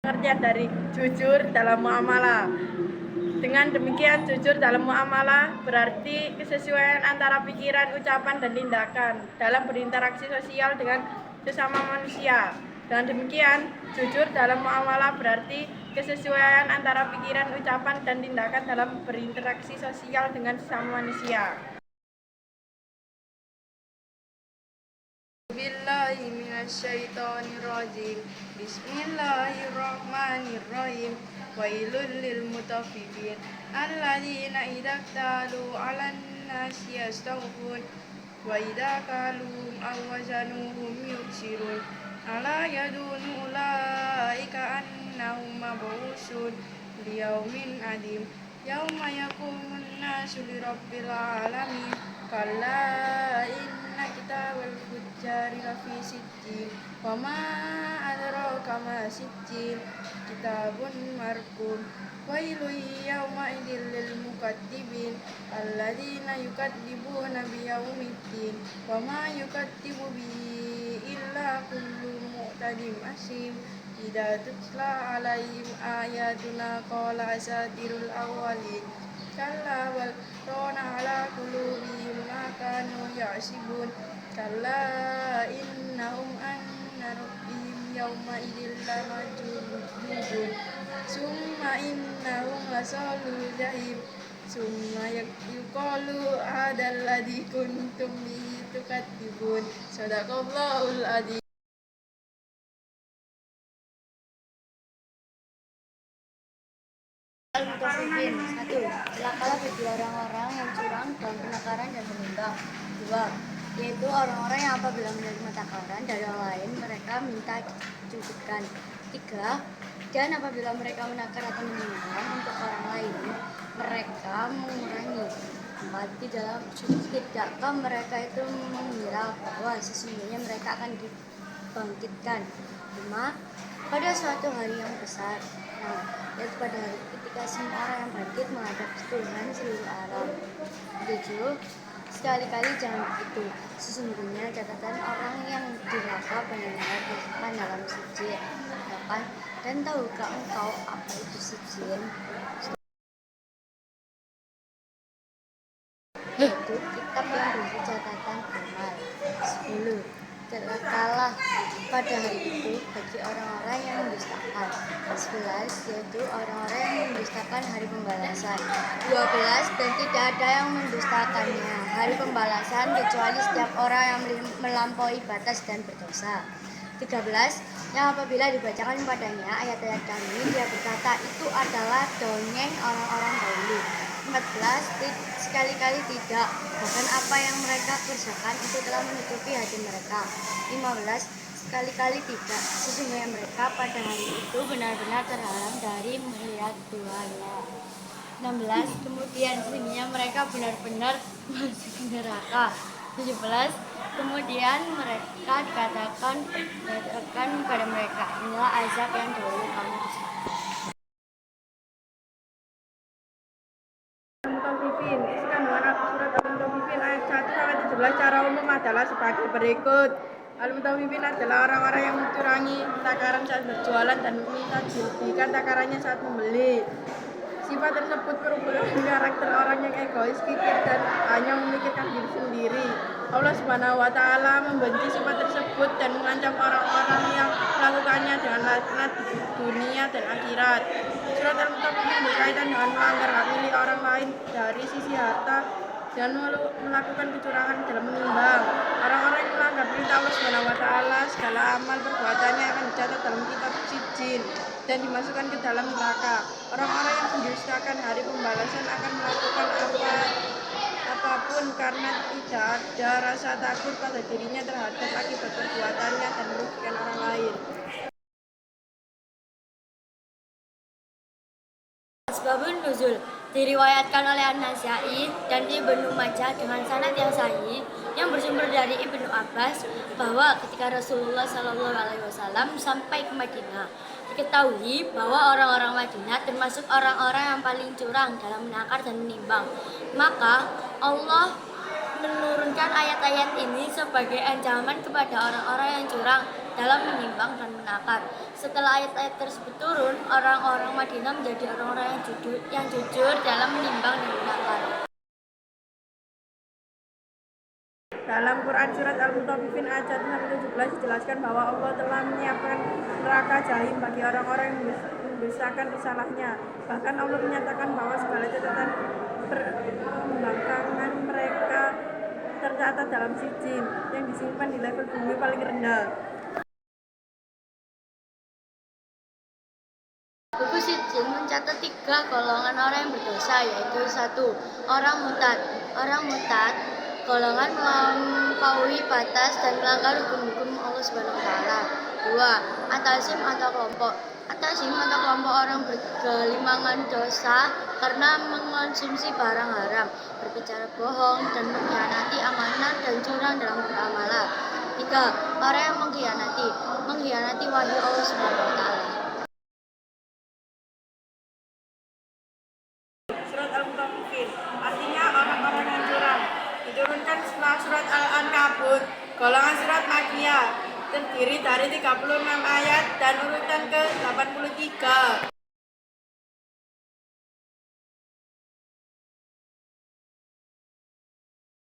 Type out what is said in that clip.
Pengertian dari jujur dalam muamalah. Dengan demikian, jujur dalam muamalah berarti kesesuaian antara pikiran, ucapan, dan tindakan dalam berinteraksi sosial dengan sesama manusia. Dengan demikian, jujur dalam muamalah berarti kesesuaian antara pikiran, ucapan, dan tindakan dalam berinteraksi sosial dengan sesama manusia. Bismillahirrahmanirrahim. Bismillahirrahmanirrahim. Wailul lil mutaffifin alladzina idza iktalu 'alan nasi yastawfun wa idza kaluhum aw wazanuhum yuksirun. Ala yadunu ulaika annahum mab'usun liyaumin adim yauma yaqumun nasu lirabbil alamin. Kalla inna kitabal fujjari lafi sijjin wa ma adraka ma sijjin kitabun marqum wailun yawma idzil lil mukatsibin alladzina yukadzibuna biyaumiddin wa ma yukadzibu bihi illa kullu mu'tadin asim. Idza tutla alaihim ayatuna qala asatirul awwalin kalla bal rana ala qulubihim ma kanu ya'sibun. Kalla innahum an rabbihim yawma idzil lamajnun summa innahum lasalul jahim summa yuqalu hadzal ladzi kuntum bihi tukadzibun. Shadaqallahul adzim. Al-Mutaffifin. 1. Celakalah bagi orang-orang yang curang dalam penakaran dan menimbang. 2. Yaitu orang-orang yang apabila menerima takaran dari orang lain, mereka minta cukupkan. 3. Dan apabila mereka menakar atau menimbang untuk orang lain, mereka mengurangi. 4. Tidakkah mereka itu mengira bahwa sesungguhnya mereka akan dibangkitkan. 5. Pada suatu hari yang besar, yaitu pada hari ketika semua orang yang bangkit menghadap Tuhan seluruh alam. 7. Sekali-kali jangan begitu. Sesungguhnya catatan orang yang durhaka benar-benar disebutkan dalam sijil. 8. Dan tahukah engkau apa itu sijil? Yaitu kitab yang berisi catatan amal. 10. Celakalah pada hari itu bagi orang-orang yang mendustakan. 11. Yaitu orang-orang yang mendustakan hari pembalasan. 12. Dan tidak ada yang mendustakannya hari pembalasan kecuali setiap orang yang melampaui batas dan berdosa. 13. Yang apabila dibacakan padanya ayat-ayat kami, dia berkata itu adalah dongeng orang-orang dahulu. 14. Sekali-kali tidak, bahkan apa yang mereka kerjakan itu telah menutupi hati mereka. 15. Sekali-kali tidak, sesungguhnya mereka pada hari itu benar-benar terhalang dari melihat Tuhannya. 16. Kemudian sesungguhnya mereka benar-benar masuk neraka. 17. Kemudian mereka dikatakan kepada mereka, inilah azab yang dahulu kamu rasakan. Al-Mutaffifin. Isi kandungan surat Al-Mutaffifin ayat 1-17 secara umum adalah sebagai berikut. Al-Mutaffifin adalah orang-orang yang mencurangi takaran saat berjualan dan meminta dihentikan takarannya saat membeli. Sifat tersebut merupakan karakter orang yang egois, kikir, dan hanya memikirkan diri sendiri. Allah Subhanahu wa Ta'ala membenci sifat tersebut dan mengancam orang-orang yang melakukannya dengan laknat di dunia dan akhirat. Surat Al-Mutaffifin berkaitan dengan melanggar hak milik orang lain dari sisi harta dan melakukan kecurangan dalam menimbang. Orang-orang yang melanggar perintah Allah Subhanahu wa Ta'ala, segala amal perbuatannya akan dicatat dalam kitab sijil dan dimasukkan ke dalam neraka. Orang-orang yang mendustakan hari pembalasan akan melakukan apapun karena tidak ada rasa takut pada dirinya terhadap akibat perbuatannya dan merugikan orang lain. Asbabun nuzul diriwayatkan oleh An-Nasai dan Ibnu Majah dengan sanad yang sahih yang bersumber dari Ibnu Abbas bahwa ketika Rasulullah SAW sampai ke Madinah, diketahui bahwa orang-orang Madinah termasuk orang-orang yang paling curang dalam menakar dan menimbang. Maka Allah menurunkan ayat-ayat ini sebagai ancaman kepada orang-orang yang curang dalam menyimpang dan menakar. Setelah ayat-ayat tersebut turun, orang-orang Madinah menjadi orang-orang yang jujur dalam menyimpang dan menakar. Dalam Quran Surat Al-Mutaffifin ayat 1-17 dijelaskan bahwa Allah telah menyiapkan neraka jahim bagi orang-orang yang mendustakan risalahnya. Bahkan Allah menyatakan bahwa segala catatan pembangkangan mereka tercatat dalam sijin yang disimpan di level bumi paling rendah. Buku Sijin mencatat 3 golongan orang yang berdosa, yaitu 1. Orang murtad. Orang murtad golongan melampaui batas dan melanggar hukum-hukum Allah Subhanahu wa taala. 2. Atasim atau kelompok. Atasim atau kelompok orang bergelimpangan dosa karena mengonsumsi barang haram, berbicara bohong dan mengkhianati amanah dan curang dalam beramalan. 3. Orang yang mengkhianati wahyu Allah Subhanahu wa taala. Surat Al-Mutaffifin artinya orang-orang yang curang. Diturunkan setelah surat Al-Ankabut. Golongan surat Makkiyah terdiri dari 36 ayat dan urutan ke-83.